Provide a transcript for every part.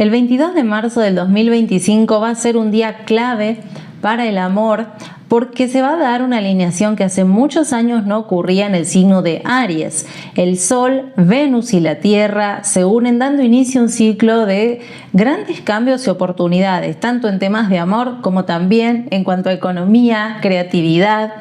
El 22 de marzo del 2025 va a ser un día clave para el amor porque se va a dar una alineación que hace muchos años no ocurría en el signo de Aries. El Sol, Venus y la Tierra se unen dando inicio a un ciclo de grandes cambios y oportunidades, tanto en temas de amor como también en cuanto a economía, creatividad.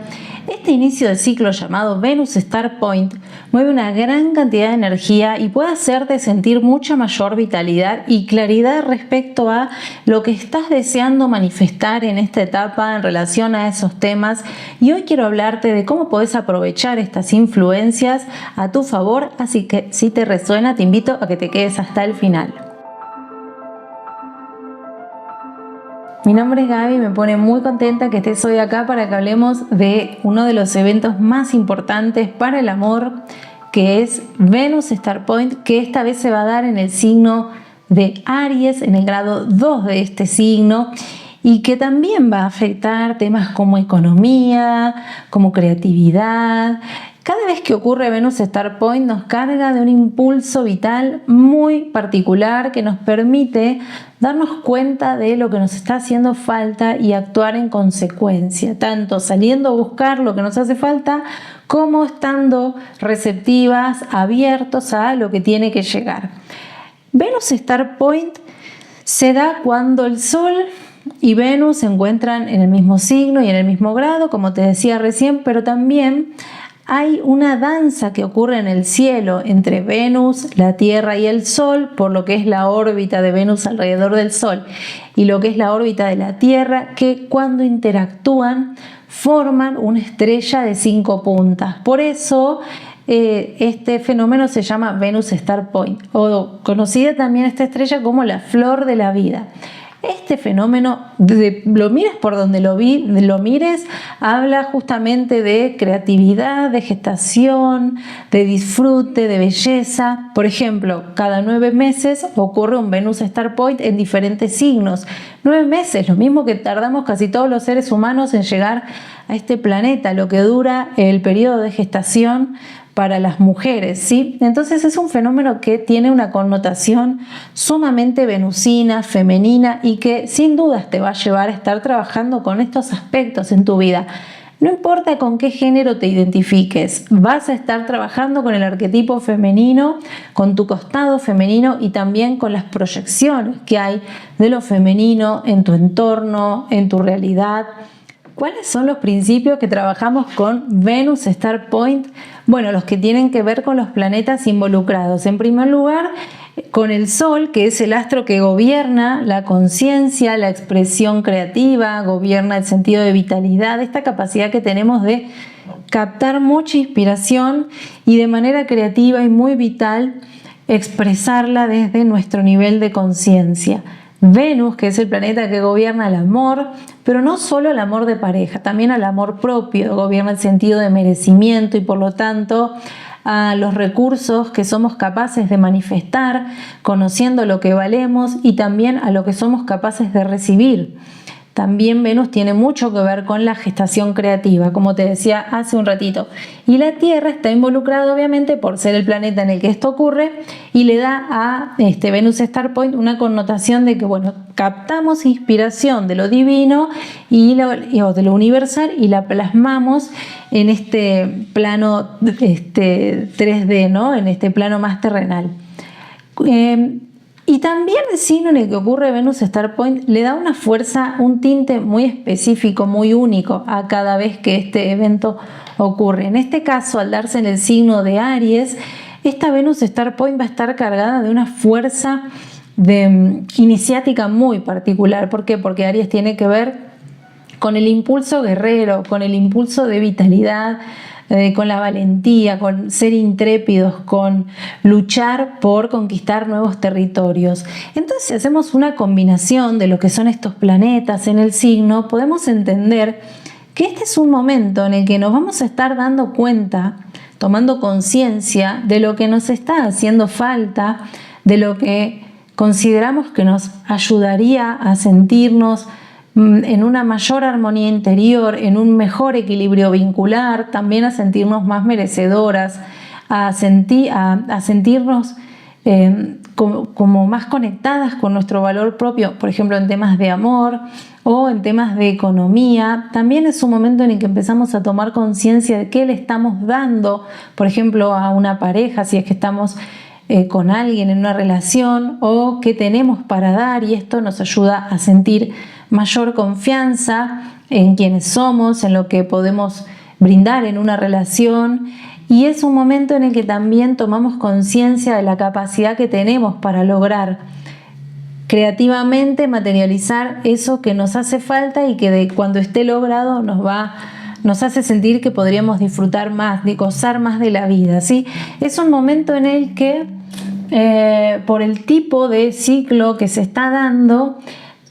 Este inicio de ciclo llamado Venus Star Point mueve una gran cantidad de energía y puede hacerte sentir mucha mayor vitalidad y claridad respecto a lo que estás deseando manifestar en esta etapa en relación a esos temas. Y hoy quiero hablarte de cómo podés aprovechar estas influencias a tu favor, así que si te resuena te invito a que te quedes hasta el final. Mi nombre es Gaby y me pone muy contenta que estés hoy acá para que hablemos de uno de los eventos más importantes para el amor, que es Venus Star Point, que esta vez se va a dar en el signo de Aries, en el grado 2 de este signo, y que también va a afectar temas como economía, como creatividad. Cada vez que ocurre Venus Star Point nos carga de un impulso vital muy particular que nos permite darnos cuenta de lo que nos está haciendo falta y actuar en consecuencia, tanto saliendo a buscar lo que nos hace falta como estando receptivas, abiertos a lo que tiene que llegar. Venus Star Point se da cuando el Sol y Venus se encuentran en el mismo signo y en el mismo grado, como te decía recién, pero también hay una danza que ocurre en el cielo entre Venus, la Tierra y el Sol, por lo que es la órbita de Venus alrededor del Sol y lo que es la órbita de la Tierra, que cuando interactúan forman una estrella de 5 puntas. Por eso este fenómeno se llama Venus Star Point, o conocida también esta estrella como la flor de la vida. Este fenómeno, lo mires por donde lo mires, habla justamente de creatividad, de gestación, de disfrute, de belleza. Por ejemplo, cada 9 meses ocurre un Venus Star Point en diferentes signos. 9 meses, lo mismo que tardamos casi todos los seres humanos en llegar a este planeta, lo que dura el periodo de gestación para las mujeres, ¿sí? Entonces es un fenómeno que tiene una connotación sumamente venusina, femenina y que sin dudas te va a llevar a estar trabajando con estos aspectos en tu vida. No importa con qué género te identifiques, vas a estar trabajando con el arquetipo femenino, con tu costado femenino y también con las proyecciones que hay de lo femenino en tu entorno, en tu realidad. ¿Cuáles son los principios que trabajamos con Venus Star Point? Bueno, los que tienen que ver con los planetas involucrados. En primer lugar, con el Sol, que es el astro que gobierna la conciencia, la expresión creativa, gobierna el sentido de vitalidad, esta capacidad que tenemos de captar mucha inspiración y de manera creativa y muy vital expresarla desde nuestro nivel de conciencia. Venus, que es el planeta que gobierna el amor, pero no solo el amor de pareja, también el amor propio, gobierna el sentido de merecimiento y por lo tanto a los recursos que somos capaces de manifestar, conociendo lo que valemos y también a lo que somos capaces de recibir. También Venus tiene mucho que ver con la gestación creativa, como te decía hace un ratito. Y la Tierra está involucrada obviamente por ser el planeta en el que esto ocurre y le da a Venus Star Point una connotación de que, bueno, captamos inspiración de lo divino o de lo universal y la plasmamos en este plano 3D, ¿no? En este plano más terrenal. Y también el signo en el que ocurre Venus Star Point le da una fuerza, un tinte muy específico, muy único a cada vez que este evento ocurre. En este caso, al darse en el signo de Aries, esta Venus Star Point va a estar cargada de una fuerza iniciática muy particular. ¿Por qué? Porque Aries tiene que ver con el impulso guerrero, con el impulso de vitalidad, con la valentía, con ser intrépidos, con luchar por conquistar nuevos territorios. Entonces, si hacemos una combinación de lo que son estos planetas en el signo, podemos entender que este es un momento en el que nos vamos a estar dando cuenta, tomando conciencia de lo que nos está haciendo falta, de lo que consideramos que nos ayudaría a sentirnos en una mayor armonía interior, en un mejor equilibrio vincular, también a sentirnos más merecedoras, a sentirnos como más conectadas con nuestro valor propio, por ejemplo en temas de amor o en temas de economía. También es un momento en el que empezamos a tomar conciencia de qué le estamos dando, por ejemplo a una pareja, si es que estamos con alguien en una relación, o qué tenemos para dar, y esto nos ayuda a sentir mayor confianza en quienes somos, en lo que podemos brindar en una relación. Y es un momento en el que también tomamos conciencia de la capacidad que tenemos para lograr creativamente materializar eso que nos hace falta y que cuando esté logrado nos hace sentir que podríamos disfrutar más, de gozar más de la vida, ¿sí? Es un momento en el que por el tipo de ciclo que se está dando,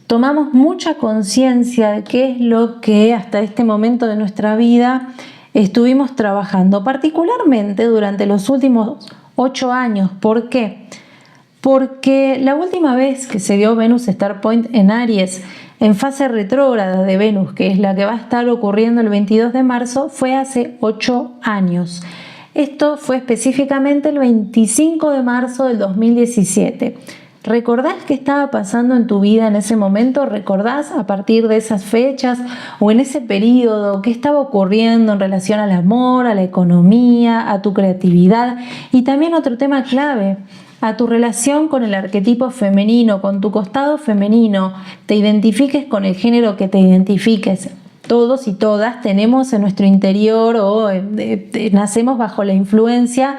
tomamos mucha conciencia de qué es lo que hasta este momento de nuestra vida estuvimos trabajando, particularmente durante los últimos 8 años. ¿Por qué? Porque la última vez que se dio Venus Star Point en Aries, en fase retrógrada de Venus, que es la que va a estar ocurriendo el 22 de marzo, fue hace 8 años. Esto fue específicamente el 25 de marzo del 2017. ¿Recordás qué estaba pasando en tu vida en ese momento? ¿Recordás a partir de esas fechas o en ese periodo qué estaba ocurriendo en relación al amor, a la economía, a tu creatividad? Y también otro tema clave, a tu relación con el arquetipo femenino, con tu costado femenino. Te identifiques con el género que te identifiques. Todos y todas tenemos en nuestro interior o nacemos bajo la influencia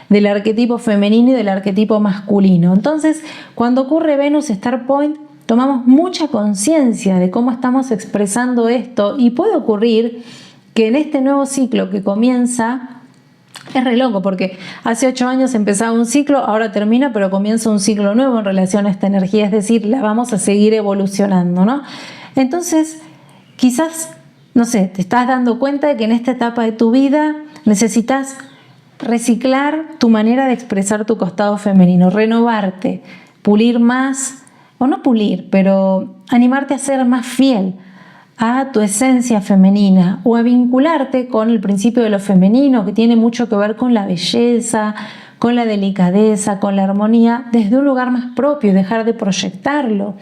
del arquetipo femenino y del arquetipo masculino. Entonces, cuando ocurre Venus Star Point, tomamos mucha conciencia de cómo estamos expresando esto, y puede ocurrir que en este nuevo ciclo que comienza, es re loco porque hace 8 años empezaba un ciclo, ahora termina, pero comienza un ciclo nuevo en relación a esta energía, es decir, la vamos a seguir evolucionando, ¿no? Entonces, quizás, no sé, te estás dando cuenta de que en esta etapa de tu vida necesitas reciclar tu manera de expresar tu costado femenino, renovarte, pulir más, o no pulir, pero animarte a ser más fiel a tu esencia femenina, o a vincularte con el principio de lo femenino, que tiene mucho que ver con la belleza, con la delicadeza, con la armonía, desde un lugar más propio y dejar de proyectarlo,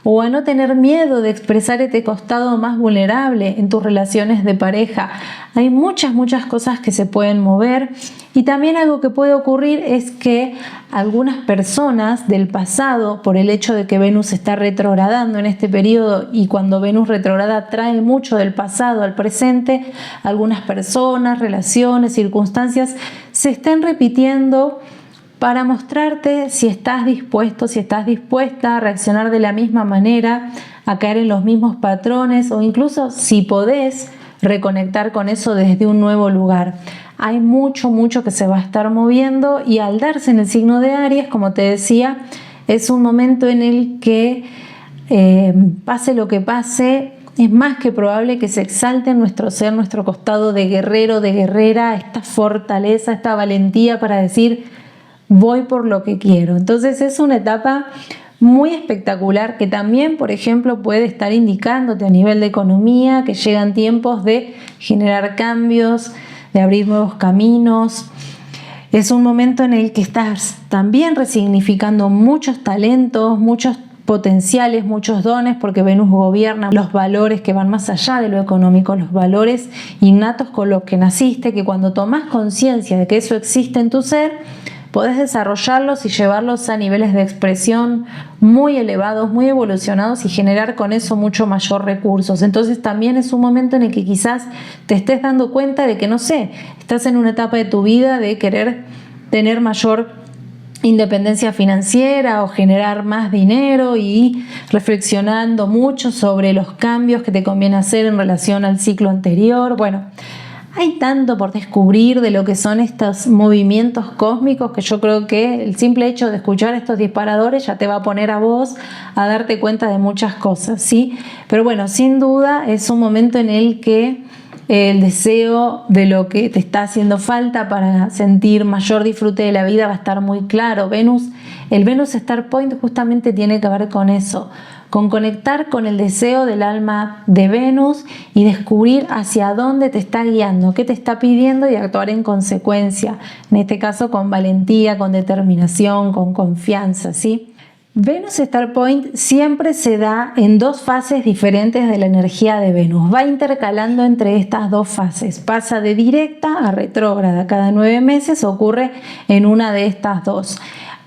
o a no tener miedo de expresar este costado más vulnerable en tus relaciones de pareja. Hay muchas cosas que se pueden mover, y también algo que puede ocurrir es que algunas personas del pasado, por el hecho de que Venus está retrogradando en este periodo, y cuando Venus retrograda trae mucho del pasado al presente, algunas personas, relaciones, circunstancias se estén repitiendo para mostrarte si estás dispuesto, si estás dispuesta a reaccionar de la misma manera, a caer en los mismos patrones, o incluso si podés reconectar con eso desde un nuevo lugar. Hay mucho que se va a estar moviendo, y al darse en el signo de Aries, como te decía, es un momento en el que pase lo que pase, es más que probable que se exalte en nuestro ser, nuestro costado de guerrero, de guerrera, esta fortaleza, esta valentía para decir: voy por lo que quiero. Entonces es una etapa muy espectacular que también, por ejemplo, puede estar indicándote a nivel de economía que llegan tiempos de generar cambios, de abrir nuevos caminos. Es un momento en el que estás también resignificando muchos talentos, muchos potenciales, muchos dones, porque Venus gobierna los valores que van más allá de lo económico, los valores innatos con los que naciste, que cuando tomas conciencia de que eso existe en tu ser, podés desarrollarlos y llevarlos a niveles de expresión muy elevados, muy evolucionados, y generar con eso mucho mayor recursos. Entonces también es un momento en el que quizás te estés dando cuenta de que, no sé, estás en una etapa de tu vida de querer tener mayor independencia financiera o generar más dinero, y reflexionando mucho sobre los cambios que te conviene hacer en relación al ciclo anterior. Bueno, hay tanto por descubrir de lo que son estos movimientos cósmicos, que yo creo que el simple hecho de escuchar estos disparadores ya te va a poner a vos a darte cuenta de muchas cosas, ¿sí? Pero bueno, sin duda es un momento en el que el deseo de lo que te está haciendo falta para sentir mayor disfrute de la vida va a estar muy claro. El Venus Star Point justamente tiene que ver con eso, con conectar con el deseo del alma de Venus y descubrir hacia dónde te está guiando, qué te está pidiendo y actuar en consecuencia. En este caso con valentía, con determinación, con confianza, ¿sí? Venus Star Point siempre se da en dos fases diferentes de la energía de Venus. Va intercalando entre estas dos fases. Pasa de directa a retrógrada. Cada 9 meses ocurre en una de estas dos.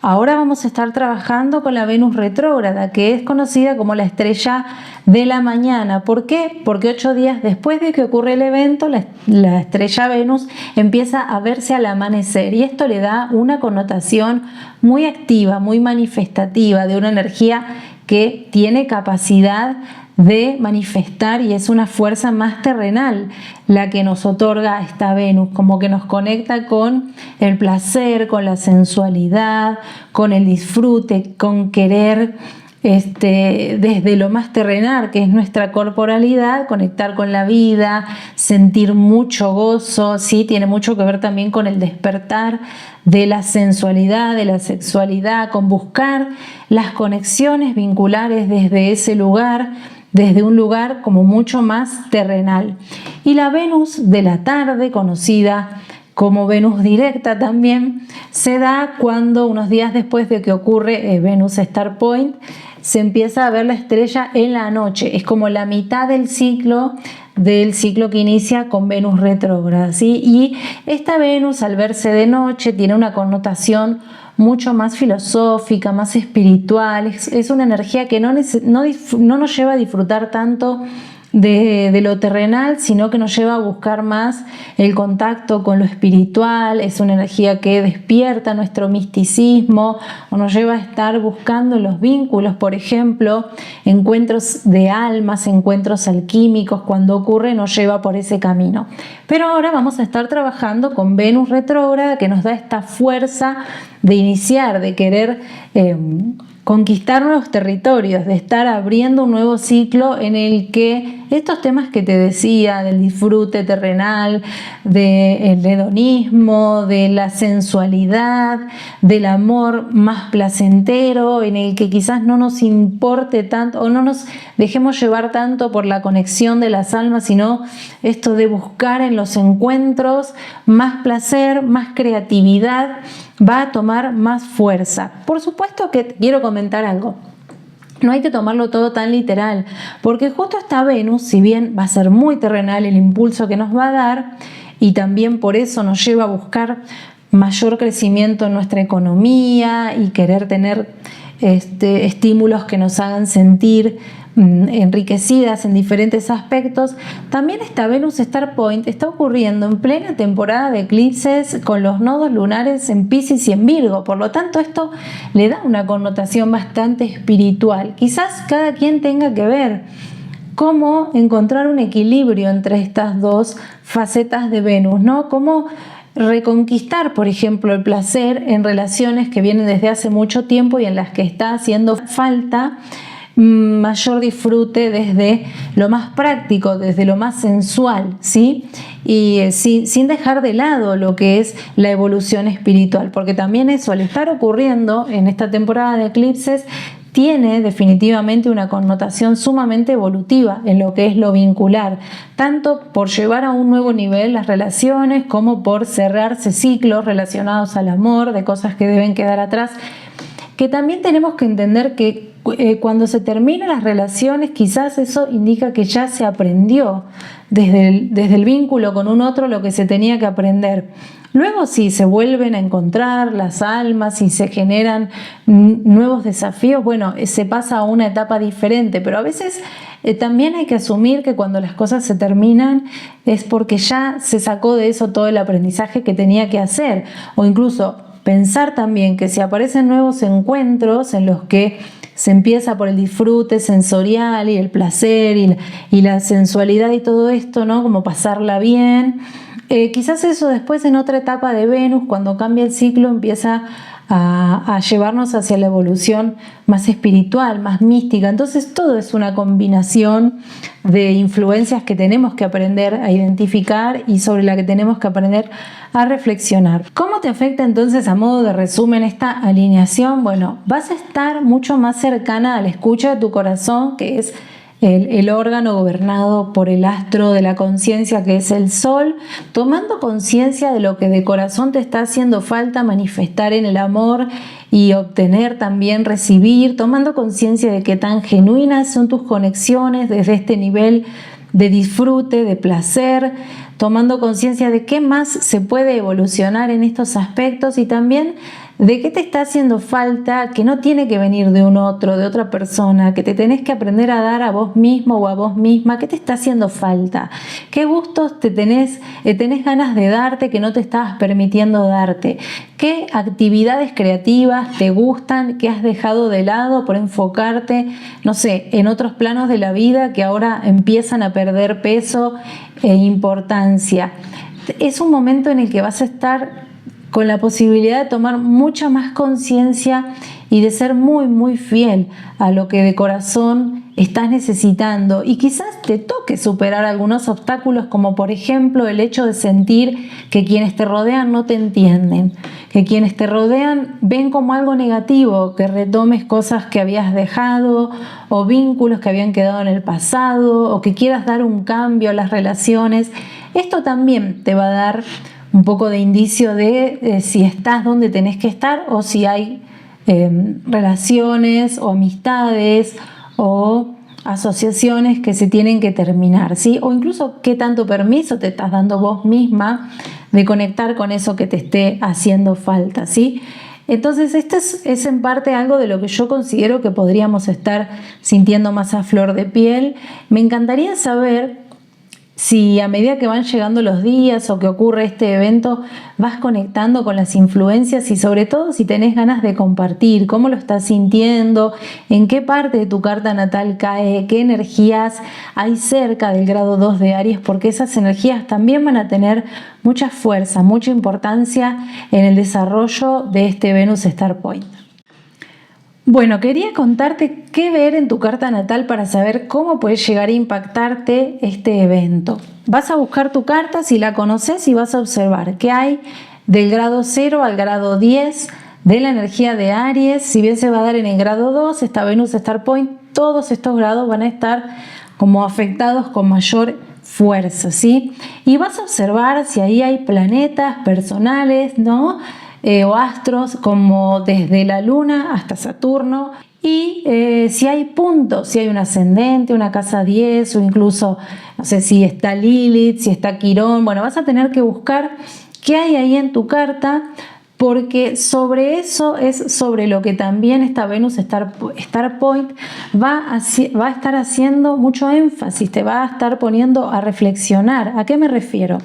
Ahora vamos a estar trabajando con la Venus retrógrada, que es conocida como la estrella de la mañana. ¿Por qué? Porque 8 días después de que ocurre el evento, la estrella Venus empieza a verse al amanecer y esto le da una connotación muy activa, muy manifestativa, de una energía que tiene capacidad de manifestar y es una fuerza más terrenal la que nos otorga esta Venus, como que nos conecta con el placer, con la sensualidad, con el disfrute, con querer desde lo más terrenal, que es nuestra corporalidad, conectar con la vida, sentir mucho gozo, ¿sí? Tiene mucho que ver también con el despertar de la sensualidad, de la sexualidad, con buscar las conexiones vinculares desde ese lugar, desde un lugar como mucho más terrenal. Y la Venus de la tarde, conocida como Venus directa también, se da cuando unos días después de que ocurre Venus Star Point, se empieza a ver la estrella en la noche. Es como la mitad del ciclo que inicia con Venus retrógrada, ¿sí? Y esta Venus, al verse de noche, tiene una connotación mucho más filosófica, más espiritual. Es una energía que no nos lleva a disfrutar tanto de lo terrenal, sino que nos lleva a buscar más el contacto con lo espiritual. Es una energía que despierta nuestro misticismo o nos lleva a estar buscando los vínculos, por ejemplo, encuentros de almas, encuentros alquímicos. Cuando ocurre nos lleva por ese camino. Pero ahora vamos a estar trabajando con Venus retrógrada, que nos da esta fuerza de iniciar, de querer conquistar nuevos territorios, de estar abriendo un nuevo ciclo en el que estos temas que te decía, del disfrute terrenal, del hedonismo, de la sensualidad, del amor más placentero, en el que quizás no nos importe tanto o no nos dejemos llevar tanto por la conexión de las almas, sino esto de buscar en los encuentros más placer, más creatividad, va a tomar más fuerza. Por supuesto que quiero comentar algo. No hay que tomarlo todo tan literal, porque justo esta Venus, si bien va a ser muy terrenal el impulso que nos va a dar, y también por eso nos lleva a buscar mayor crecimiento en nuestra economía y querer tener estímulos que nos hagan sentir enriquecidas en diferentes aspectos, también esta Venus Star Point está ocurriendo en plena temporada de eclipses con los nodos lunares en Piscis y en Virgo. Por lo tanto, esto le da una connotación bastante espiritual. Quizás cada quien tenga que ver cómo encontrar un equilibrio entre estas dos facetas de Venus, ¿no? Cómo reconquistar, por ejemplo, el placer en relaciones que vienen desde hace mucho tiempo y en las que está haciendo falta mayor disfrute desde lo más práctico, desde lo más sensual, ¿sí? Y sin dejar de lado lo que es la evolución espiritual, porque también eso, al estar ocurriendo en esta temporada de eclipses, tiene definitivamente una connotación sumamente evolutiva en lo que es lo vincular, tanto por llevar a un nuevo nivel las relaciones como por cerrarse ciclos relacionados al amor, de cosas que deben quedar atrás, que también tenemos que entender que cuando se terminan las relaciones, quizás eso indica que ya se aprendió desde el vínculo con un otro lo que se tenía que aprender. Luego sí, se vuelven a encontrar las almas y se generan nuevos desafíos, bueno, se pasa a una etapa diferente, pero a veces también hay que asumir que cuando las cosas se terminan es porque ya se sacó de eso todo el aprendizaje que tenía que hacer, o incluso pensar también que si aparecen nuevos encuentros en los que se empieza por el disfrute sensorial y el placer y la sensualidad y todo esto, ¿no? Como pasarla bien. Quizás eso después en otra etapa de Venus, cuando cambia el ciclo, empieza a llevarnos hacia la evolución más espiritual, más mística. Entonces todo es una combinación de influencias que tenemos que aprender a identificar y sobre la que tenemos que aprender a reflexionar. ¿Cómo te afecta entonces, a modo de resumen, esta alineación? Bueno, vas a estar mucho más cercana a la escucha de tu corazón, que es el órgano gobernado por el astro de la conciencia, que es el sol, tomando conciencia de lo que de corazón te está haciendo falta manifestar en el amor y obtener, también recibir, tomando conciencia de qué tan genuinas son tus conexiones desde este nivel de disfrute, de placer, tomando conciencia de qué más se puede evolucionar en estos aspectos y también de qué te está haciendo falta, que no tiene que venir de un otro, de otra persona, que te tenés que aprender a dar a vos mismo o a vos misma. ¿Qué te está haciendo falta? ¿Qué gustos tenés ganas de darte que no te estabas permitiendo darte? ¿Qué actividades creativas te gustan, que has dejado de lado por enfocarte, no sé, en otros planos de la vida que ahora empiezan a perder peso e importancia? Es un momento en el que vas a estar con la posibilidad de tomar mucha más conciencia y de ser muy, muy fiel a lo que de corazón estás necesitando. Y quizás te toque superar algunos obstáculos, como por ejemplo el hecho de sentir que quienes te rodean no te entienden, que quienes te rodean ven como algo negativo que retomes cosas que habías dejado o vínculos que habían quedado en el pasado, o que quieras dar un cambio a las relaciones. Esto también te va a dar un poco de indicio de si estás donde tenés que estar, o si hay relaciones o amistades o asociaciones que se tienen que terminar, ¿sí? O incluso qué tanto permiso te estás dando vos misma de conectar con eso que te esté haciendo falta, ¿sí? Entonces esto es en parte algo de lo que yo considero que podríamos estar sintiendo más a flor de piel. Me encantaría saber si a medida que van llegando los días o que ocurre este evento vas conectando con las influencias, y sobre todo si tenés ganas de compartir cómo lo estás sintiendo, en qué parte de tu carta natal cae, qué energías hay cerca del grado 2 de Aries, porque esas energías también van a tener mucha fuerza, mucha importancia en el desarrollo de este Venus Star Point. Bueno, quería contarte qué ver en tu carta natal para saber cómo puede llegar a impactarte este evento. Vas a buscar tu carta si la conoces y vas a observar qué hay del grado 0 al grado 10 de la energía de Aries. Si bien se va a dar en el grado 2, esta Venus Star Point, todos estos grados van a estar como afectados con mayor fuerza, ¿sí? Y vas a observar si ahí hay planetas personales, ¿no? O astros, como desde la Luna hasta Saturno, y si hay puntos, si hay un ascendente, una casa 10, o incluso, no sé, si está Lilith, si está Quirón. Bueno, vas a tener que buscar qué hay ahí en tu carta, porque sobre eso es sobre lo que también esta Venus Star Point va a estar haciendo mucho énfasis, te va a estar poniendo a reflexionar. ¿A qué me refiero?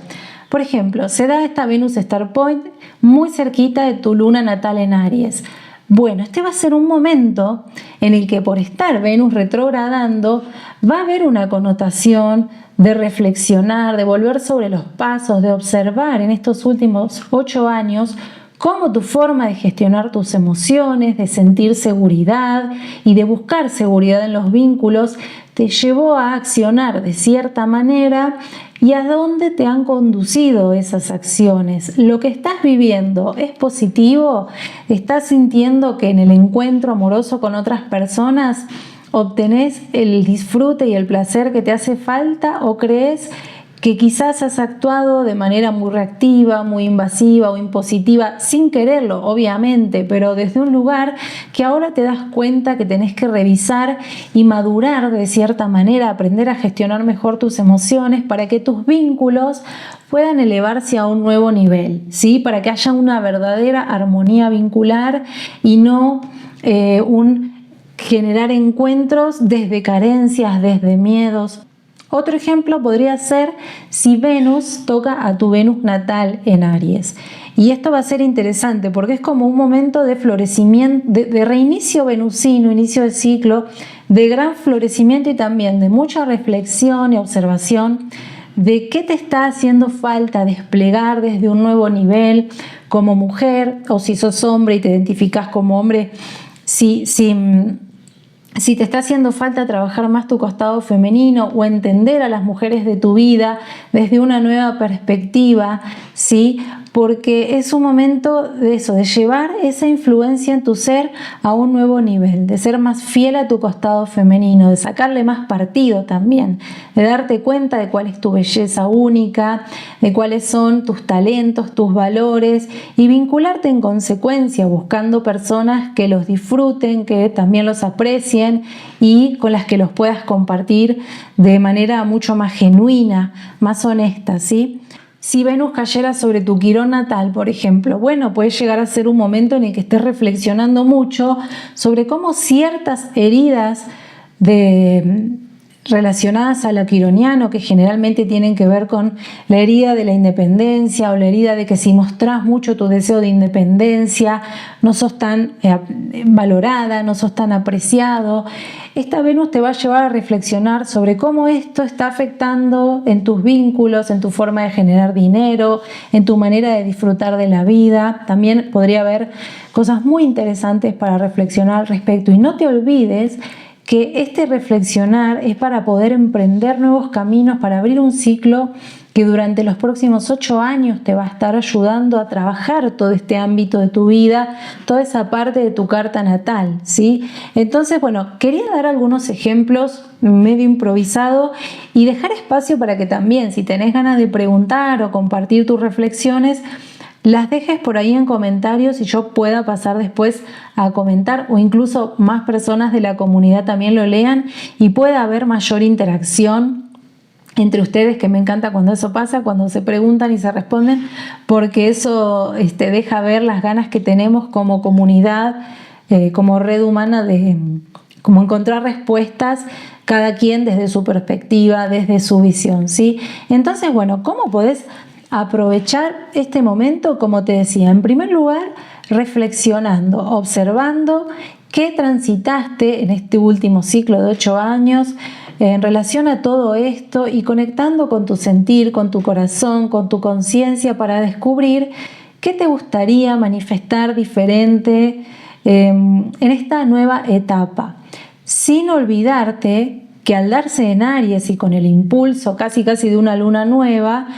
Por ejemplo, se da esta Venus Star Point muy cerquita de tu luna natal en Aries. Bueno, este va a ser un momento en el que, por estar Venus retrogradando, va a haber una connotación de reflexionar, de volver sobre los pasos, de observar en estos últimos 8 años cómo tu forma de gestionar tus emociones, de sentir seguridad y de buscar seguridad en los vínculos te llevó a accionar de cierta manera, y a dónde te han conducido esas acciones. Lo que estás viviendo es positivo. ¿Estás sintiendo que en el encuentro amoroso con otras personas obtenés el disfrute y el placer que te hace falta, o crees que quizás has actuado de manera muy reactiva, muy invasiva o impositiva, sin quererlo, obviamente, pero desde un lugar que ahora te das cuenta que tenés que revisar y madurar de cierta manera, aprender a gestionar mejor tus emociones para que tus vínculos puedan elevarse a un nuevo nivel, ¿sí? Para que haya una verdadera armonía vincular y no generar encuentros desde carencias, desde miedos. Otro ejemplo podría ser si Venus toca a tu Venus natal en Aries. Y esto va a ser interesante porque es como un momento de florecimiento, de reinicio venusino, inicio de ciclo, de gran florecimiento y también de mucha reflexión y observación de qué te está haciendo falta desplegar desde un nuevo nivel como mujer, o si sos hombre y te identificás como hombre, si te está haciendo falta trabajar más tu costado femenino o entender a las mujeres de tu vida desde una nueva perspectiva, ¿sí? Porque es un momento de eso, de llevar esa influencia en tu ser a un nuevo nivel, de ser más fiel a tu costado femenino, de sacarle más partido también, de darte cuenta de cuál es tu belleza única, de cuáles son tus talentos, tus valores y vincularte en consecuencia buscando personas que los disfruten, que también los aprecien y con las que los puedas compartir de manera mucho más genuina, más honesta, ¿sí? Si Venus cayera sobre tu Quirón natal, por ejemplo, bueno, puede llegar a ser un momento en el que estés reflexionando mucho sobre cómo ciertas heridas relacionadas a lo quironiano, que generalmente tienen que ver con la herida de la independencia o la herida de que si mostrás mucho tu deseo de independencia, no sos tan valorada, no sos tan apreciado. Esta Venus te va a llevar a reflexionar sobre cómo esto está afectando en tus vínculos, en tu forma de generar dinero, en tu manera de disfrutar de la vida. También podría haber cosas muy interesantes para reflexionar al respecto. Y no te olvides que este reflexionar es para poder emprender nuevos caminos, para abrir un ciclo que durante los próximos 8 años te va a estar ayudando a trabajar todo este ámbito de tu vida, toda esa parte de tu carta natal, ¿sí? Entonces, bueno, quería dar algunos ejemplos medio improvisado y dejar espacio para que también, si tenés ganas de preguntar o compartir tus reflexiones, las dejes por ahí en comentarios y yo pueda pasar después a comentar, o incluso más personas de la comunidad también lo lean y pueda haber mayor interacción entre ustedes, que me encanta cuando eso pasa, cuando se preguntan y se responden, porque eso deja ver las ganas que tenemos como comunidad, como red humana, de como encontrar respuestas cada quien desde su perspectiva, desde su visión, ¿sí? Entonces, bueno, ¿cómo podés aprovechar este momento? Como te decía, en primer lugar, reflexionando, observando qué transitaste en este último ciclo de 8 años en relación a todo esto y conectando con tu sentir, con tu corazón, con tu conciencia para descubrir qué te gustaría manifestar diferente en esta nueva etapa, sin olvidarte que al darse en Aries y con el impulso casi de una luna nueva,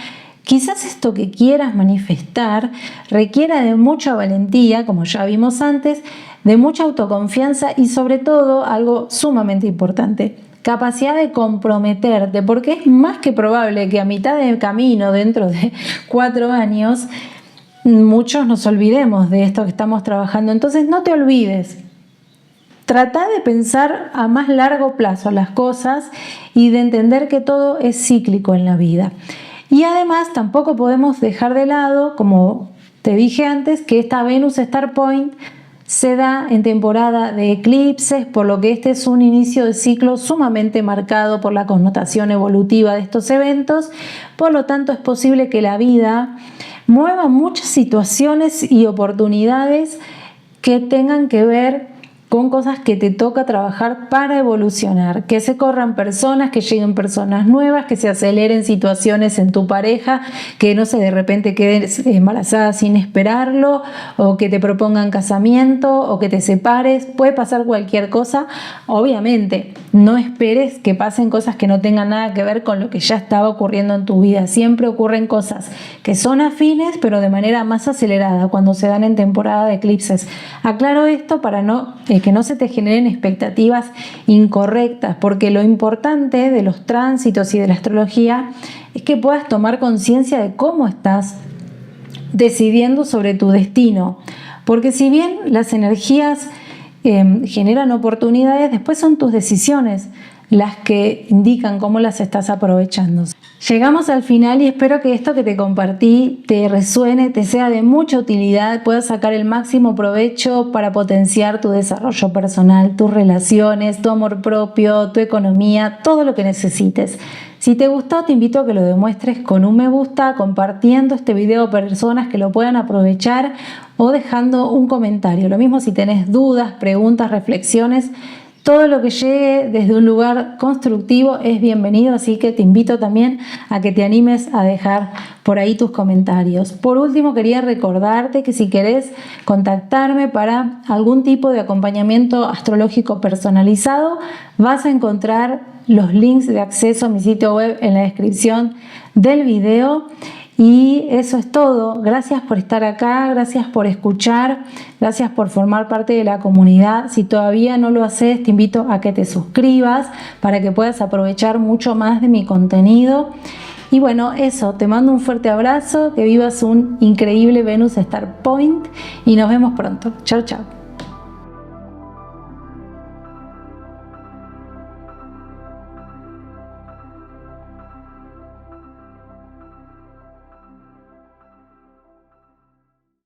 quizás esto que quieras manifestar requiera de mucha valentía, como ya vimos antes, de mucha autoconfianza y sobre todo algo sumamente importante, capacidad de comprometerte, porque es más que probable que a mitad de camino, dentro de 4 años, muchos nos olvidemos de esto que estamos trabajando. Entonces no te olvides. Trata de pensar a más largo plazo las cosas y de entender que todo es cíclico en la vida. Y además tampoco podemos dejar de lado, como te dije antes, que esta Venus Star Point se da en temporada de eclipses, por lo que este es un inicio de ciclo sumamente marcado por la connotación evolutiva de estos eventos. Por lo tanto, es posible que la vida mueva muchas situaciones y oportunidades que tengan que ver con cosas que te toca trabajar para evolucionar, que se corran personas, que lleguen personas nuevas, que se aceleren situaciones en tu pareja, que no sé, de repente quedes embarazada sin esperarlo, o que te propongan casamiento, o que te separes, puede pasar cualquier cosa. Obviamente, no esperes que pasen cosas que no tengan nada que ver con lo que ya estaba ocurriendo en tu vida. Siempre ocurren cosas que son afines, pero de manera más acelerada cuando se dan en temporada de eclipses. Aclaro esto para que no se te generen expectativas incorrectas, porque lo importante de los tránsitos y de la astrología es que puedas tomar conciencia de cómo estás decidiendo sobre tu destino, porque si bien las energías generan oportunidades, después son tus decisiones las que indican cómo las estás aprovechando. Llegamos al final y espero que esto que te compartí te resuene, te sea de mucha utilidad, puedas sacar el máximo provecho para potenciar tu desarrollo personal, tus relaciones, tu amor propio, tu economía, todo lo que necesites. Si te gustó, te invito a que lo demuestres con un me gusta, compartiendo este video a personas que lo puedan aprovechar o dejando un comentario. Lo mismo si tenés dudas, preguntas, reflexiones, Todo lo que llegue desde un lugar constructivo es bienvenido, así que te invito también a que te animes a dejar por ahí tus comentarios. Por último, quería recordarte que si querés contactarme para algún tipo de acompañamiento astrológico personalizado, vas a encontrar los links de acceso a mi sitio web en la descripción del video. Y eso es todo. Gracias por estar acá, gracias por escuchar, gracias por formar parte de la comunidad. Si todavía no lo haces, te invito a que te suscribas para que puedas aprovechar mucho más de mi contenido. Y bueno, eso, te mando un fuerte abrazo, que vivas un increíble Venus Star Point y nos vemos pronto. Chao, chao.